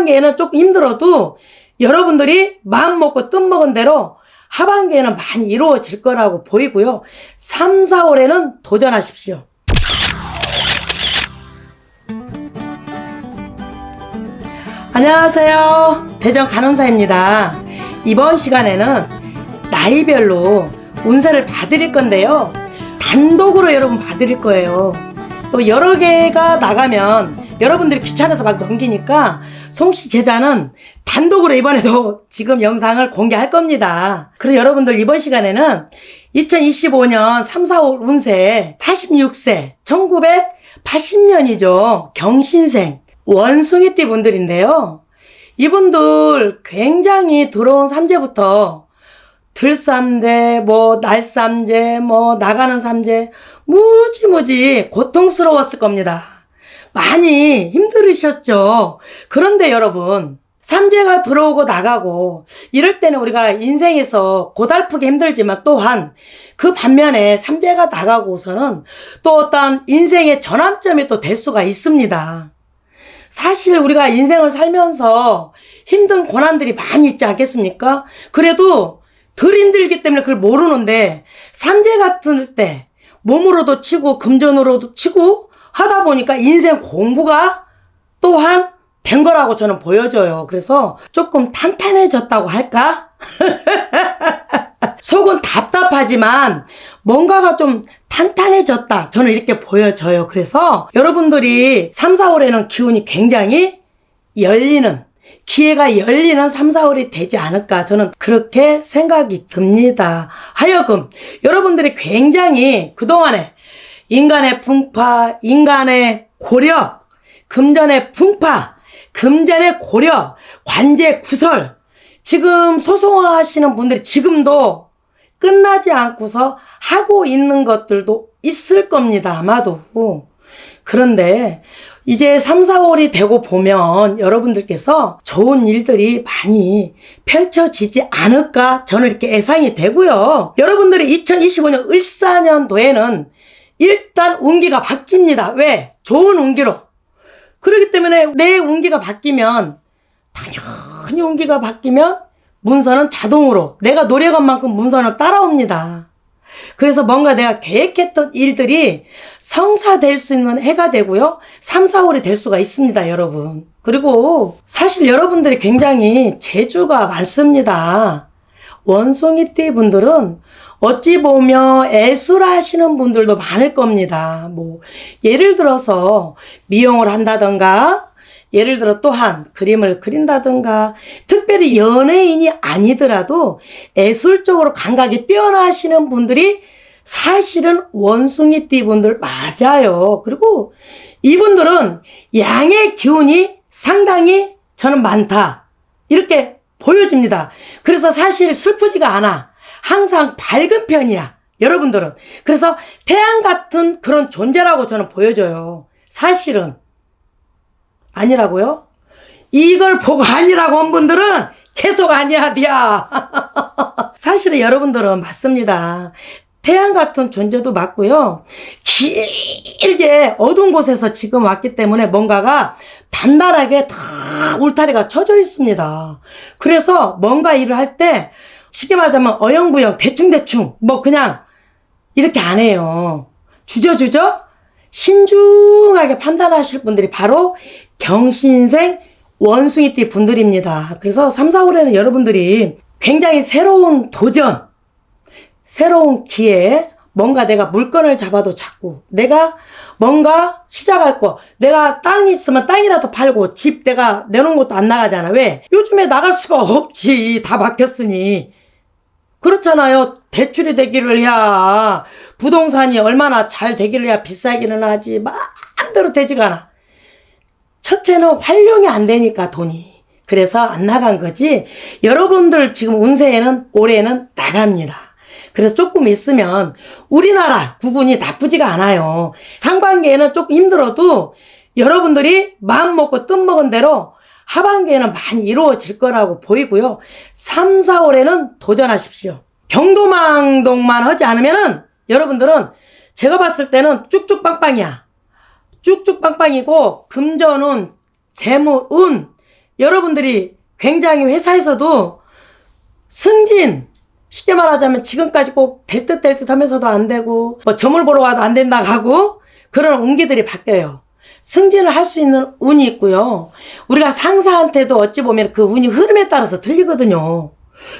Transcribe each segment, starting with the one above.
상반기에는 조금 힘들어도 여러분들이 마음 먹고 뜻 먹은 대로 하반기에는 많이 이루어질 거라고 보이고요. 3, 4월에는 도전하십시오. 안녕하세요. 대전 간호사입니다. 이번 시간에는 나이별로 운세를 봐드릴 건데요. 단독으로 여러분 봐드릴 거예요. 또 여러 개가 나가면 여러분들이 귀찮아서 막 넘기니까 송씨 제자는 단독으로 이번에도 지금 영상을 공개할 겁니다. 그래서 여러분들 이번 시간에는 2025년 3, 4월 운세 46세 1980년이죠. 경신생 원숭이띠 분들인데요. 이분들 굉장히 들어온 삼재부터 들삼재, 날삼재, 나가는 삼재 무지무지 고통스러웠을 겁니다. 많이 힘들으셨죠. 그런데 여러분, 삼재가 들어오고 나가고 이럴 때는 우리가 인생에서 고달프게 힘들지만 또한 그 반면에 삼재가 나가고서는 또 어떤 인생의 전환점이 또 될 수가 있습니다. 사실 우리가 인생을 살면서 힘든 고난들이 많이 있지 않겠습니까? 그래도 덜 힘들기 때문에 그걸 모르는데 삼재 같은 때 몸으로도 치고 금전으로도 치고 하다 보니까 인생 공부가 또한 된 거라고 저는 보여져요. 그래서 조금 탄탄해졌다고 할까? 속은 답답하지만 뭔가가 좀 탄탄해졌다. 저는 이렇게 보여져요. 그래서 여러분들이 3, 4월에는 기운이 굉장히 기회가 열리는 3, 4월이 되지 않을까. 저는 그렇게 생각이 듭니다. 하여금 여러분들이 굉장히 그동안에 인간의 풍파, 인간의 고력, 금전의 풍파, 금전의 고력, 관제 구설, 지금 소송하시는 분들이 지금도 끝나지 않고서 하고 있는 것들도 있을 겁니다. 아마도. 그런데 이제 3, 4월이 되고 보면 여러분들께서 좋은 일들이 많이 펼쳐지지 않을까 저는 이렇게 예상이 되고요. 여러분들이 2025년 을사년도에는 일단 운기가 바뀝니다. 왜? 좋은 운기로. 그렇기 때문에 내 운기가 바뀌면 당연히 운기가 바뀌면 문서는 자동으로 내가 노력한 만큼 문서는 따라옵니다. 그래서 뭔가 내가 계획했던 일들이 성사될 수 있는 해가 되고요. 3, 4월이 될 수가 있습니다, 여러분. 그리고 사실 여러분들이 굉장히 재주가 많습니다. 원숭이띠 분들은 어찌 보면 애술하시는 분들도 많을 겁니다. 예를 들어서 미용을 한다던가, 예를 들어 또한 그림을 그린다든가, 특별히 연예인이 아니더라도 예술적으로 감각이 뛰어나시는 분들이 사실은 원숭이띠 분들 맞아요. 그리고 이분들은 양의 기운이 상당히 저는 많다. 이렇게 보여집니다. 그래서 사실 슬프지가 않아. 항상 밝은 편이야. 여러분들은. 그래서 태양 같은 그런 존재라고 저는 보여져요. 사실은. 아니라고요? 이걸 보고 아니라고 한 분들은 계속 아니야, 디야. 사실은 여러분들은 맞습니다. 태양 같은 존재도 맞고요. 길게 어두운 곳에서 지금 왔기 때문에 뭔가가 단단하게 다 울타리가 쳐져 있습니다. 그래서 뭔가 일을 할 때 쉽게 말하자면 어영부영 대충대충 그냥 이렇게 안 해요. 주저주저 신중하게 판단하실 분들이 바로 경신생 원숭이띠 분들입니다. 그래서 3, 4월에는 여러분들이 굉장히 새로운 도전, 새로운 기회, 뭔가 내가 물건을 잡아도 잡고, 내가 뭔가 시작할 거, 내가 땅이 있으면 땅이라도 팔고, 집 내가 내놓은 것도 안 나가잖아. 왜? 요즘에 나갈 수가 없지. 다 막혔으니. 그렇잖아요. 대출이 되기를 해야, 부동산이 얼마나 잘 되기를 해야 비싸기는 하지. 마음대로 되지가 않아. 첫째는 활용이 안 되니까 돈이. 그래서 안 나간 거지. 여러분들 지금 운세에는 올해는 나갑니다. 그래서 조금 있으면 우리나라 구군이 나쁘지가 않아요. 상반기에는 조금 힘들어도 여러분들이 마음 먹고 뜻 먹은 대로 하반기에는 많이 이루어질 거라고 보이고요. 3, 4월에는 도전하십시오. 경도망동만 하지 않으면은 여러분들은 제가 봤을 때는 쭉쭉 빵빵이야. 쭉쭉 빵빵이고 금전운, 재물, 운 여러분들이 굉장히 회사에서도 승진, 쉽게 말하자면 지금까지 꼭 될 듯 될 듯 하면서도 안 되고, 뭐 점을 보러 가도 안 된다 하고, 그런 운기들이 바뀌어요. 승진을 할 수 있는 운이 있고요. 우리가 상사한테도 어찌 보면 그 운이 흐름에 따라서 틀리거든요.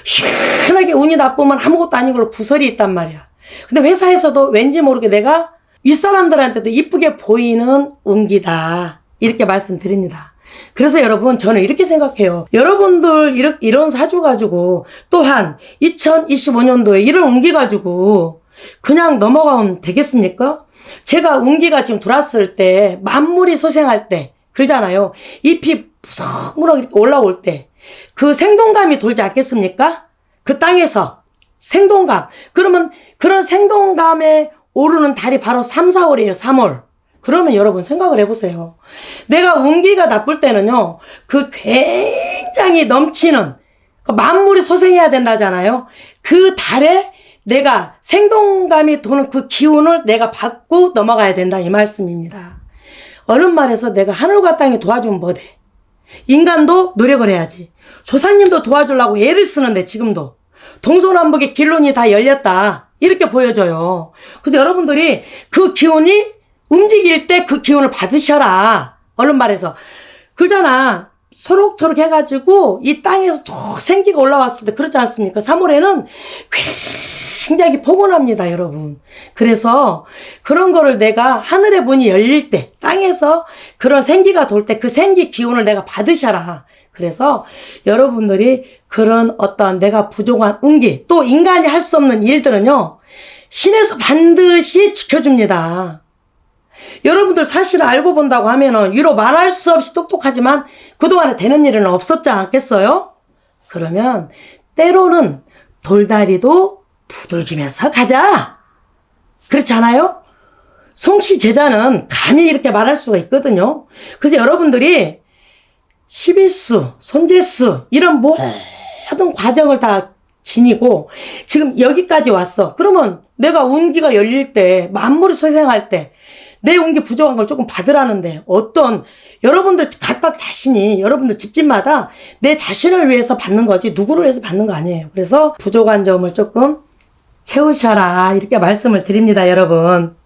희한하게 운이 나쁘면 아무것도 아닌 걸로 구설이 있단 말이야. 근데 회사에서도 왠지 모르게 내가 윗사람들한테도 이쁘게 보이는 운기다. 이렇게 말씀드립니다. 그래서 여러분, 저는 이렇게 생각해요. 여러분들 이런 사주 가지고 또한 2025년도에 이런 운기 가지고 그냥 넘어가면 되겠습니까? 제가 운기가 지금 들어왔을 때, 만물이 소생할 때, 그러잖아요. 잎이 무럭무럭 이렇게 올라올 때, 그 생동감이 돌지 않겠습니까? 그 땅에서. 생동감. 그러면 그런 생동감에 오르는 달이 바로 3, 4월이에요, 3월. 그러면 여러분 생각을 해보세요. 내가 운기가 나쁠 때는요, 그 굉장히 넘치는, 만물이 소생해야 된다잖아요. 그 달에 내가 생동감이 도는 그 기운을 내가 받고 넘어가야 된다, 이 말씀입니다. 어느 말에서 내가 하늘과 땅이 도와주면 뭐돼? 인간도 노력을 해야지. 조상님도 도와주려고 애를 쓰는데 지금도 동서남북의 길론이 다 열렸다, 이렇게 보여져요. 그래서 여러분들이 그 기운이 움직일 때 그 기운을 받으셔라. 어느 말에서 그러잖아. 소록소록 해가지고 이 땅에서 툭 생기가 올라왔을 때 그렇지 않습니까? 3월에는 굉장히 포근합니다, 여러분. 그래서 그런 거를 내가 하늘의 문이 열릴 때, 땅에서 그런 생기가 돌 때 그 생기 기운을 내가 받으셔라. 그래서 여러분들이 그런 어떤 내가 부족한 운기, 또 인간이 할 수 없는 일들은요, 신에서 반드시 지켜줍니다. 여러분들 사실 알고 본다고 하면은 위로 말할 수 없이 똑똑하지만 그동안에 되는 일은 없었지 않겠어요? 그러면 때로는 돌다리도 두들기면서 가자. 그렇지 않아요? 송씨 제자는 감히 이렇게 말할 수가 있거든요. 그래서 여러분들이 십일수, 손재수 이런 모든 과정을 다 지니고 지금 여기까지 왔어. 그러면 내가 운기가 열릴 때, 만물이 소생할 때 내 운기 부족한 걸 조금 받으라는데, 어떤 여러분들 각각 자신이 여러분들 집집마다 내 자신을 위해서 받는 거지 누구를 위해서 받는 거 아니에요. 그래서 부족한 점을 조금 채우셔라, 이렇게 말씀을 드립니다, 여러분.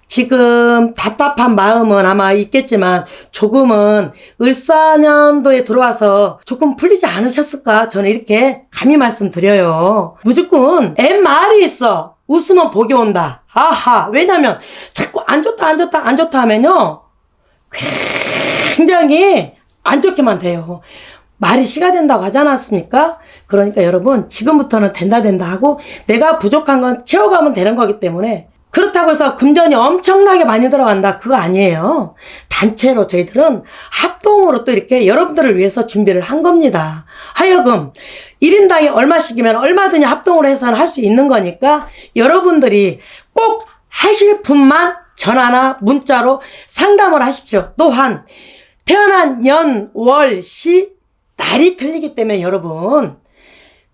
지금 답답한 마음은 아마 있겠지만 조금은 을사년도에 들어와서 조금 풀리지 않으셨을까, 저는 이렇게 감히 말씀드려요. 무조건 말이 있어. 웃으면 복이 온다. 아하. 왜냐면 자꾸 안 좋다 하면요, 굉장히 안 좋게만 돼요. 말이 시가 된다고 하지 않았습니까? 그러니까 여러분, 지금부터는 된다 하고 내가 부족한 건 채워가면 되는 거기 때문에, 그렇다고 해서 금전이 엄청나게 많이 들어간다, 그거 아니에요. 단체로 저희들은 합동으로 또 이렇게 여러분들을 위해서 준비를 한 겁니다. 하여금 1인당이 얼마씩이면 얼마든지 합동으로 해서는 할 수 있는 거니까 여러분들이 꼭 하실 분만 전화나 문자로 상담을 하십시오. 또한 태어난 년, 월, 시, 날이 틀리기 때문에 여러분,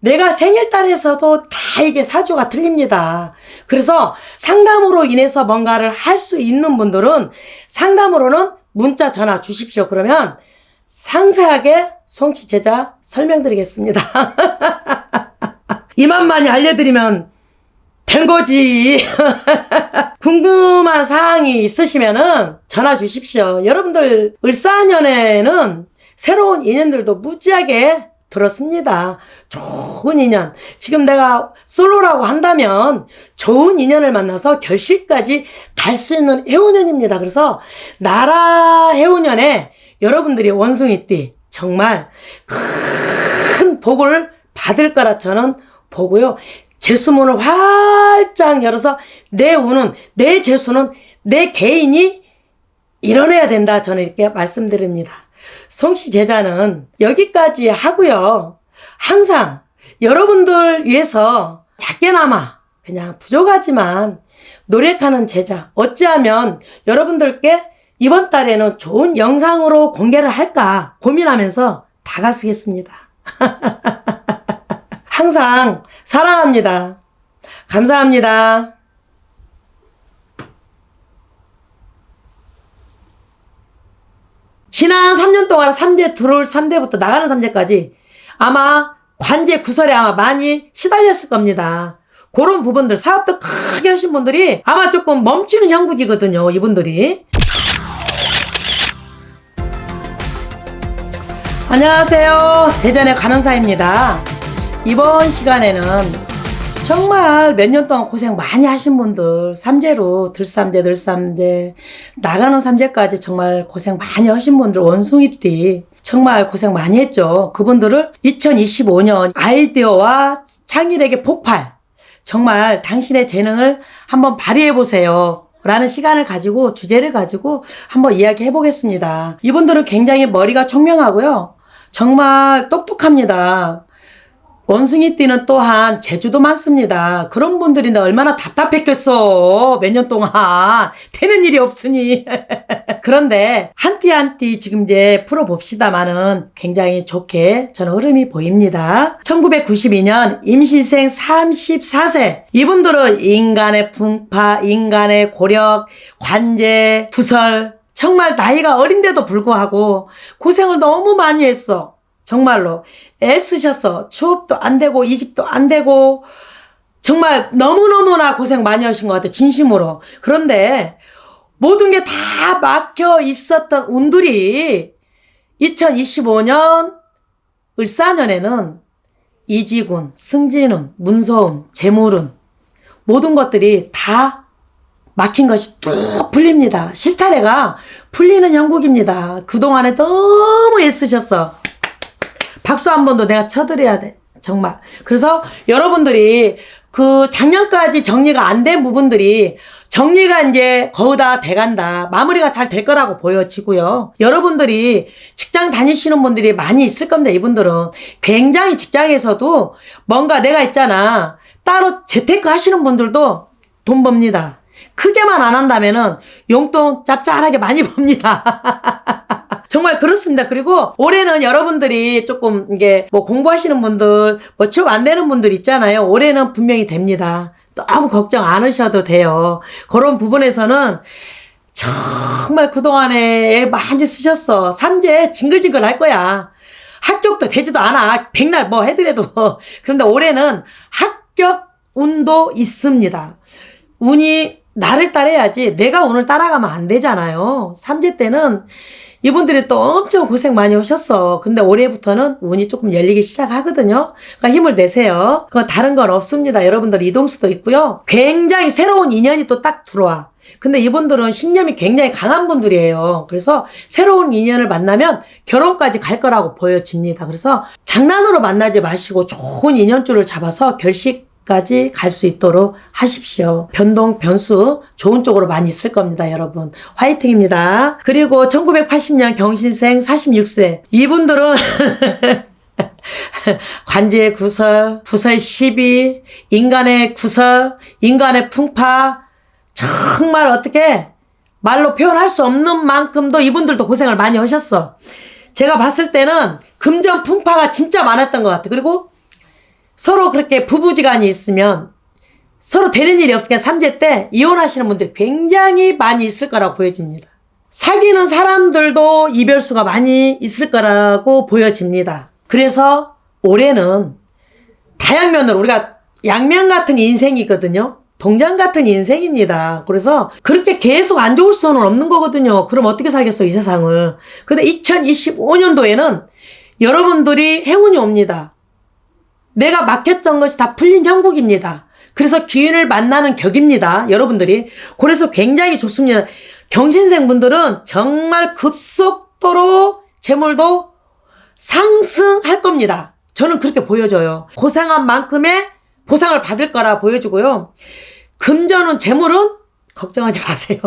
내가 생일달에서도 다 이게 사주가 틀립니다. 그래서 상담으로 인해서 뭔가를 할 수 있는 분들은 상담으로는 문자, 전화 주십시오. 그러면 상세하게 송씨 제자 설명드리겠습니다. 이만만이 알려드리면 된 거지. 궁금한 사항이 있으시면은 전화 주십시오. 여러분들 을사년에는 새로운 인연들도 무지하게 들었습니다. 좋은 인연. 지금 내가 솔로라고 한다면 좋은 인연을 만나서 결실까지 갈 수 있는 해운년입니다. 그래서 나라 해운년에 여러분들이 원숭이띠 정말 큰 복을 받을 거라 저는 보고요. 재수문을 활짝 열어서 내 운은, 내 재수는 내 개인이 이뤄내야 된다, 저는 이렇게 말씀드립니다. 송씨 제자는 여기까지 하고요. 항상 여러분들 위해서 작게나마 그냥 부족하지만 노력하는 제자, 어찌하면 여러분들께 이번 달에는 좋은 영상으로 공개를 할까 고민하면서 다가서겠습니다. 항상 사랑합니다. 감사합니다. 지난 3년 동안 삼재 들어올 3대부터 나가는 3재까지 아마 관제 구설에 아마 많이 시달렸을 겁니다. 그런 부분들, 사업도 크게 하신 분들이 아마 조금 멈추는 형국이거든요, 이분들이. 안녕하세요. 대전의 간호사입니다. 이번 시간에는 정말 몇 년 동안 고생 많이 하신 분들, 삼재로 들삼재, 나가는 삼재까지 정말 고생 많이 하신 분들, 원숭이띠 정말 고생 많이 했죠. 그분들을 2025년 아이디어와 창의력의 폭발, 정말 당신의 재능을 한번 발휘해보세요 라는 시간을 가지고, 주제를 가지고 한번 이야기해 보겠습니다. 이분들은 굉장히 머리가 총명하고요, 정말 똑똑합니다. 원숭이띠는 또한 재주도 많습니다. 그런 분들인데 얼마나 답답했겠어, 몇 년 동안 되는 일이 없으니. 그런데 한 띠 한 띠 지금 이제 풀어봅시다마는 굉장히 좋게 저는 흐름이 보입니다. 1992년 임신생 34세, 이분들은 인간의 풍파, 인간의 고력, 관제, 구설, 정말 나이가 어린데도 불구하고 고생을 너무 많이 했어. 정말로 애쓰셨어. 취업도 안 되고 이직도 안 되고 정말 너무너무나 고생 많이 하신 것 같아요, 진심으로. 그런데 모든 게 다 막혀 있었던 운들이 2025년 을사년에는 이지군, 승진운, 문서운, 재물운, 모든 것들이 다 막힌 것이 뚝 풀립니다. 실타래가 풀리는 형국입니다. 그동안에 너무 애쓰셨어. 박수 한 번 더 내가 쳐드려야 돼, 정말. 그래서 여러분들이 그 작년까지 정리가 안 된 부분들이 정리가 이제 거의 다 돼간다, 마무리가 잘 될 거라고 보여지고요. 여러분들이 직장 다니시는 분들이 많이 있을 겁니다. 이분들은 굉장히 직장에서도 뭔가 내가 있잖아, 따로 재테크 하시는 분들도 돈 법니다. 크게만 안 한다면은 용돈 짭짤하게 많이 법니다. 정말 그렇습니다. 그리고 올해는 여러분들이 조금 이게 뭐 공부하시는 분들, 뭐 취업 안 되는 분들 있잖아요. 올해는 분명히 됩니다. 너무 걱정 안 하셔도 돼요. 그런 부분에서는 정말 그동안에 많이 쓰셨어. 삼재 징글징글 할 거야. 합격도 되지도 않아, 백날 뭐 해드려도. 그런데 올해는 합격 운도 있습니다. 운이 나를 따라야지 내가 운을 따라가면 안 되잖아요. 삼재 때는 이분들이 또 엄청 고생 많이 하셨어. 근데 올해부터는 운이 조금 열리기 시작하거든요. 그러니까 힘을 내세요. 그건 다른 건 없습니다. 여러분들 이동수도 있고요. 굉장히 새로운 인연이 또 딱 들어와. 근데 이분들은 신념이 굉장히 강한 분들이에요. 그래서 새로운 인연을 만나면 결혼까지 갈 거라고 보여집니다. 그래서 장난으로 만나지 마시고 좋은 인연줄을 잡아서 결식까지 갈 수 있도록 하십시오. 변동, 변수 좋은 쪽으로 많이 있을 겁니다, 여러분. 화이팅입니다. 그리고 1980년 경신생 46세. 이분들은 관제의 구설, 구설 시비, 인간의 구설, 인간의 풍파, 정말 어떻게 말로 표현할 수 없는 만큼도 이분들도 고생을 많이 하셨어. 제가 봤을 때는 금전 풍파가 진짜 많았던 것 같아. 그리고 서로 그렇게 부부지간이 있으면 서로 되는 일이 없으니까 삼재 때 이혼하시는 분들이 굉장히 많이 있을 거라고 보여집니다. 사귀는 사람들도 이별수가 많이 있을 거라고 보여집니다. 그래서 올해는 다양면으로 우리가 양면 같은 인생이거든요. 동전 같은 인생입니다. 그래서 그렇게 계속 안 좋을 수는 없는 거거든요. 그럼 어떻게 살겠어, 이 세상을. 근데 2025년도에는 여러분들이 행운이 옵니다. 내가 막혔던 것이 다 풀린 형국입니다. 그래서 기운을 만나는 격입니다, 여러분들이. 그래서 굉장히 좋습니다. 경신생 분들은 정말 급속도로 재물도 상승할 겁니다. 저는 그렇게 보여져요. 고생한 만큼의 보상을 받을 거라 보여지고요. 금전은, 재물은 걱정하지 마세요.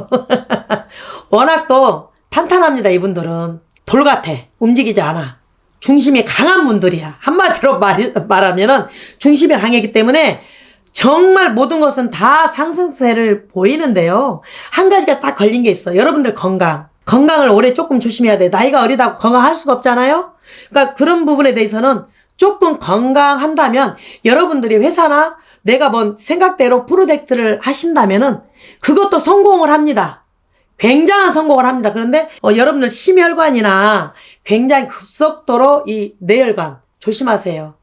워낙 또 탄탄합니다. 이분들은 돌 같아. 움직이지 않아. 중심이 강한 분들이야. 한마디로 말하면은 중심이 강하기 때문에 정말 모든 것은 다 상승세를 보이는데요. 한 가지가 딱 걸린 게 있어. 여러분들 건강. 건강을 올해 조금 조심해야 돼. 나이가 어리다고 건강할 수가 없잖아요. 그러니까 그런 부분에 대해서는 조금 건강한다면 여러분들이 회사나 내가 뭔 생각대로 프로젝트를 하신다면은 그것도 성공을 합니다. 굉장한 성공을 합니다. 그런데 여러분들 심혈관이나 굉장히 급속도로 이 뇌혈관 조심하세요.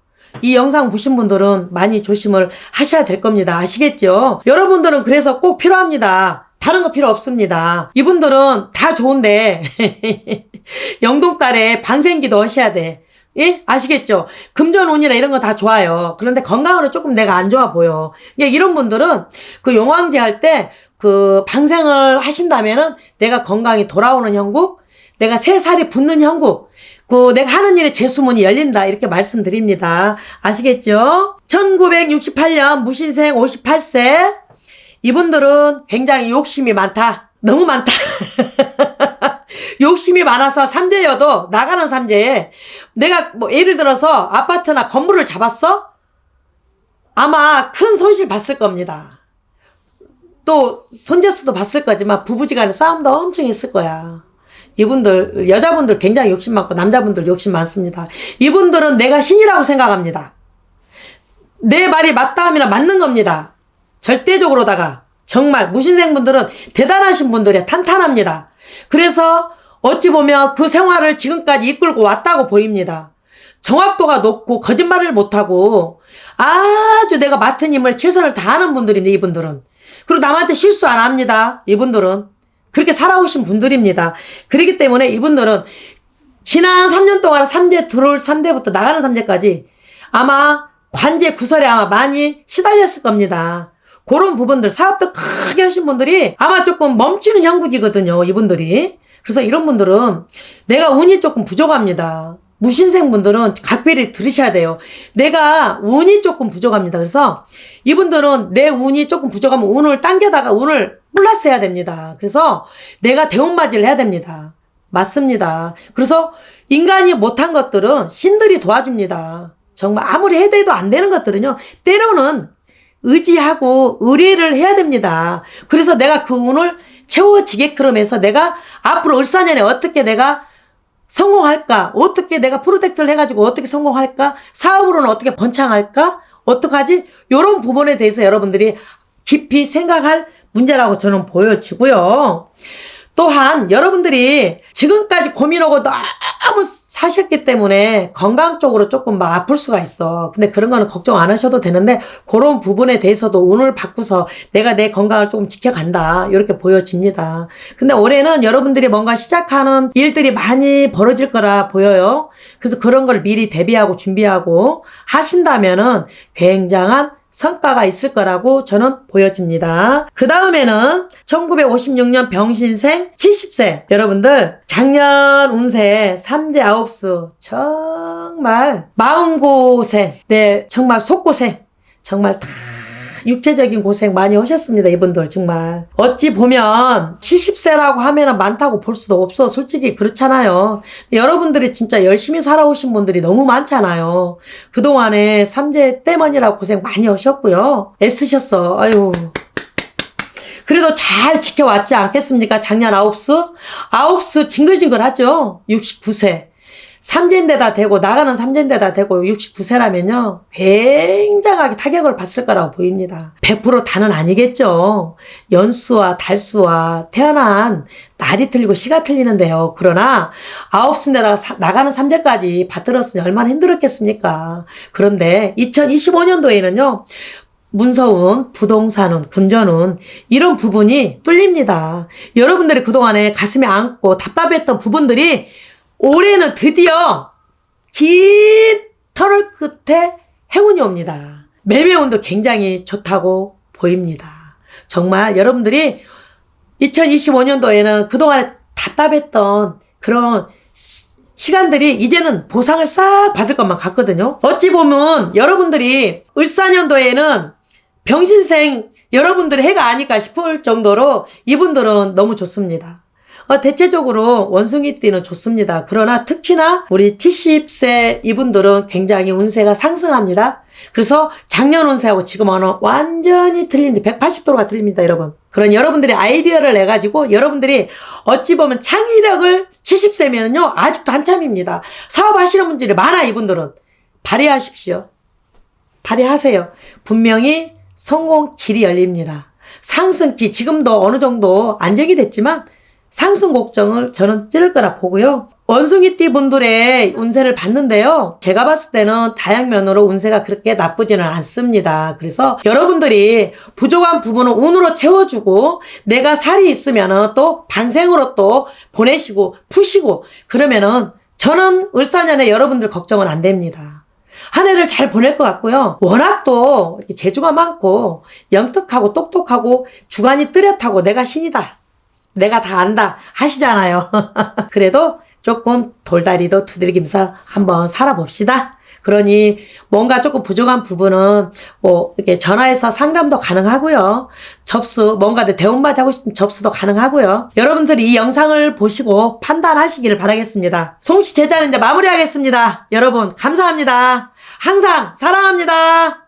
이 영상 보신 분들은 많이 조심을 하셔야 될 겁니다. 아시겠죠? 여러분들은 그래서 꼭 필요합니다. 다른 거 필요 없습니다. 이분들은 다 좋은데 영동달에 방생기도 하셔야 돼. 예? 아시겠죠? 금전운이나 이런 거 다 좋아요. 그런데 건강으로 조금 내가 안 좋아 보여. 이런 분들은 그 용왕제 할 때 그 방생을 하신다면은 내가 건강이 돌아오는 형국, 내가 새 살이 붙는 형국, 그 내가 하는 일에 재수문이 열린다 이렇게 말씀드립니다. 아시겠죠? 1968년 무신생 58세 이분들은 굉장히 욕심이 많다. 너무 많다. 욕심이 많아서 삼재여도 나가는 삼재에 내가 뭐 예를 들어서 아파트나 건물을 잡았어? 아마 큰 손실 봤을 겁니다. 또 손재수도 봤을 거지만 부부지간에 싸움도 엄청 있을 거야. 이분들 여자분들 굉장히 욕심 많고 남자분들 욕심 많습니다. 이분들은 내가 신이라고 생각합니다. 내 말이 맞다 하면 맞는 겁니다. 절대적으로다가 정말 무신생분들은 대단하신 분들이야. 탄탄합니다. 그래서 어찌 보면 그 생활을 지금까지 이끌고 왔다고 보입니다. 정확도가 높고 거짓말을 못하고 아주 내가 맡은 힘을 최선을 다하는 분들입니다. 이분들은. 그리고 남한테 실수 안 합니다. 이분들은. 그렇게 살아오신 분들입니다. 그렇기 때문에 이분들은 지난 3년 동안 3대 들어올 3대부터 나가는 3대까지 아마 관제 구설에 아마 많이 시달렸을 겁니다. 그런 부분들 사업도 크게 하신 분들이 아마 조금 멈추는 형국이거든요. 이분들이. 그래서 이런 분들은 내가 운이 조금 부족합니다. 무신생 분들은 각별히 들으셔야 돼요. 내가 운이 조금 부족합니다. 그래서 이분들은 내 운이 조금 부족하면 운을 당겨다가 운을 플러스 해야 됩니다. 그래서 내가 대운맞이를 해야 됩니다. 맞습니다. 그래서 인간이 못한 것들은 신들이 도와줍니다. 정말 아무리 해도 안 되는 것들은요. 때로는 의지하고 의뢰를 해야 됩니다. 그래서 내가 그 운을 채워지게끔 해서 내가 앞으로 을사년에 어떻게 내가 성공할까? 어떻게 내가 프로젝트를 해가지고 어떻게 성공할까? 사업으로는 어떻게 번창할까? 어떡하지? 이런 부분에 대해서 여러분들이 깊이 생각할 문제라고 저는 보여지고요. 또한 여러분들이 지금까지 고민하고 너무 사셨기 때문에 건강 쪽으로 조금 막 아플 수가 있어. 근데 그런 거는 걱정 안 하셔도 되는데 그런 부분에 대해서도 운을 바꾸서 내가 내 건강을 조금 지켜간다. 이렇게 보여집니다. 근데 올해는 여러분들이 뭔가 시작하는 일들이 많이 벌어질 거라 보여요. 그래서 그런 걸 미리 대비하고 준비하고 하신다면은 굉장한 성과가 있을 거라고 저는 보여집니다. 그 다음에는 1956년 병신생 70세 여러분들 작년 운세 3재 9수 정말 마음고생 네 정말 속고생 정말 다 육체적인 고생 많이 하셨습니다. 이분들 정말 어찌 보면 70세라고 하면 많다고 볼 수도 없어. 솔직히 그렇잖아요. 여러분들이 진짜 열심히 살아오신 분들이 너무 많잖아요. 그동안에 삼재 때문이라고 고생 많이 하셨고요. 애쓰셨어. 아유 그래도 잘 지켜왔지 않겠습니까? 작년 9수 9수 징글징글하죠. 69세 삼재인데다 대고 나가는 삼재인데다 대고 69세라면요 굉장하게 타격을 받을 거라고 보입니다. 100% 다는 아니겠죠. 연수와 달수와 태어난 날이 틀리고 시가 틀리는데요. 그러나 9수인데다가 나가는 삼재까지 받들었으니 얼마나 힘들었겠습니까. 그런데 2025년도에는요 문서운, 부동산운, 금전운 이런 부분이 뚫립니다. 여러분들이 그동안에 가슴에 안고 답답했던 부분들이 올해는 드디어 긴 터널 끝에 행운이 옵니다. 매매운도 굉장히 좋다고 보입니다. 정말 여러분들이 2025년도에는 그동안에 답답했던 그런 시간들이 이제는 보상을 싹 받을 것만 같거든요. 어찌 보면 여러분들이 을사년도에는 병신생 여러분들의 해가 아닐까 싶을 정도로 이분들은 너무 좋습니다. 대체적으로 원숭이띠는 좋습니다. 그러나 특히나 우리 70세 이분들은 굉장히 운세가 상승합니다. 그래서 작년 운세하고 지금은 완전히 틀립니다. 180도가 틀립니다, 여러분. 그런 여러분들이 아이디어를 내가지고 여러분들이 어찌 보면 창의력을 70세면요 아직도 한참입니다. 사업하시는 분들이 많아. 이분들은 발휘하십시오. 발휘하세요. 분명히 성공 길이 열립니다. 상승기 지금도 어느 정도 안정이 됐지만 상승 곡정을 저는 찌를 거라 보고요. 원숭이띠 분들의 운세를 봤는데요. 제가 봤을 때는 다양면으로 운세가 그렇게 나쁘지는 않습니다. 그래서 여러분들이 부족한 부분은 운으로 채워주고 내가 살이 있으면은 또 반생으로 또 보내시고 푸시고 그러면은 저는 을사년에 여러분들 걱정은 안 됩니다. 한 해를 잘 보낼 것 같고요. 워낙 또 재주가 많고 영특하고 똑똑하고 주관이 뚜렷하고 내가 신이다. 내가 다 안다 하시잖아요. 그래도 조금 돌다리도 두드리기면서 한번 살아봅시다. 그러니 뭔가 조금 부족한 부분은 뭐 이렇게 전화해서 상담도 가능하고요. 접수 뭔가 대운맞이 하고 싶은 접수도 가능하고요. 여러분들이 이 영상을 보시고 판단하시기를 바라겠습니다. 송씨 제자는 이제 마무리하겠습니다. 여러분 감사합니다. 항상 사랑합니다.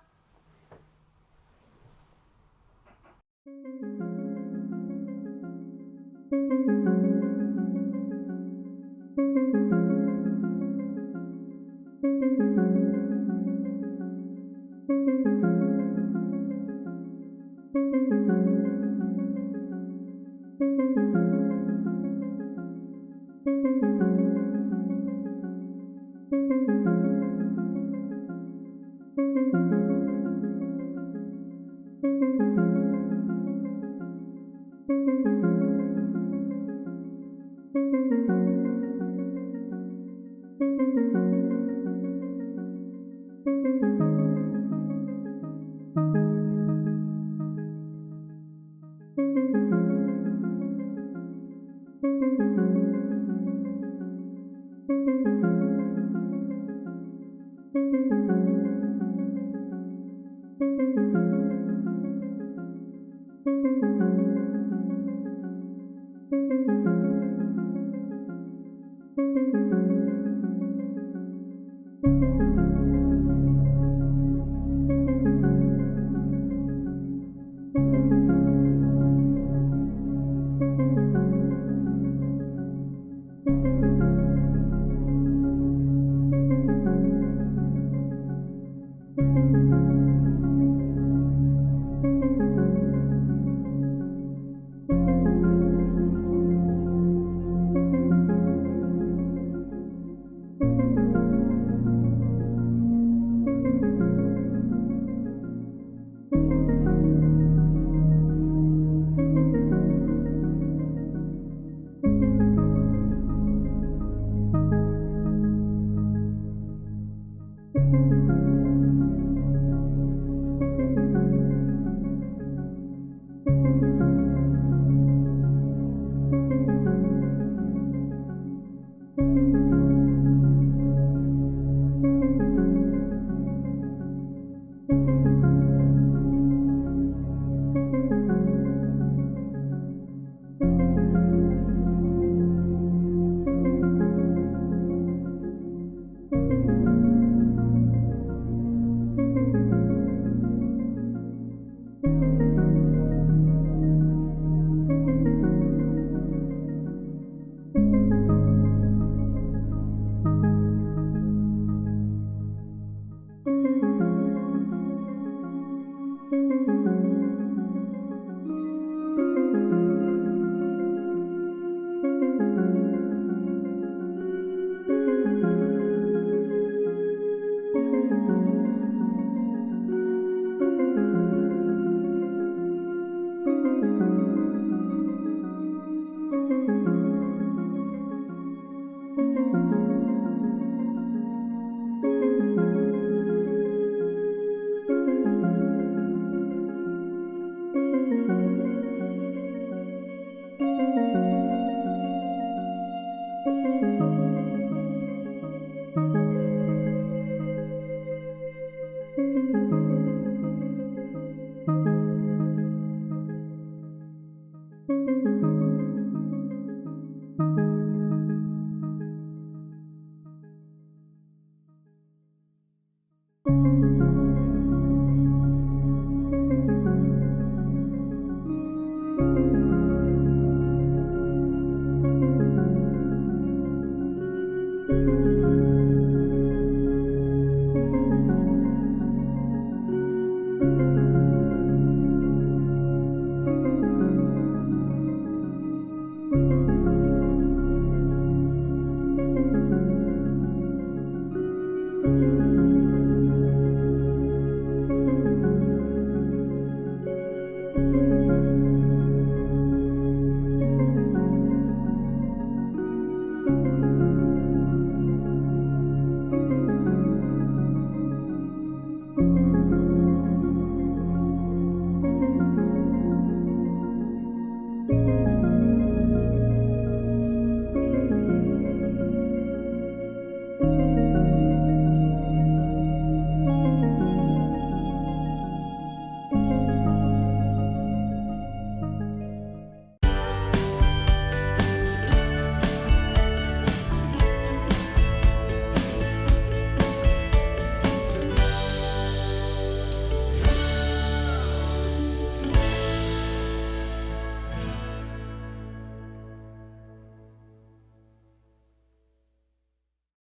아.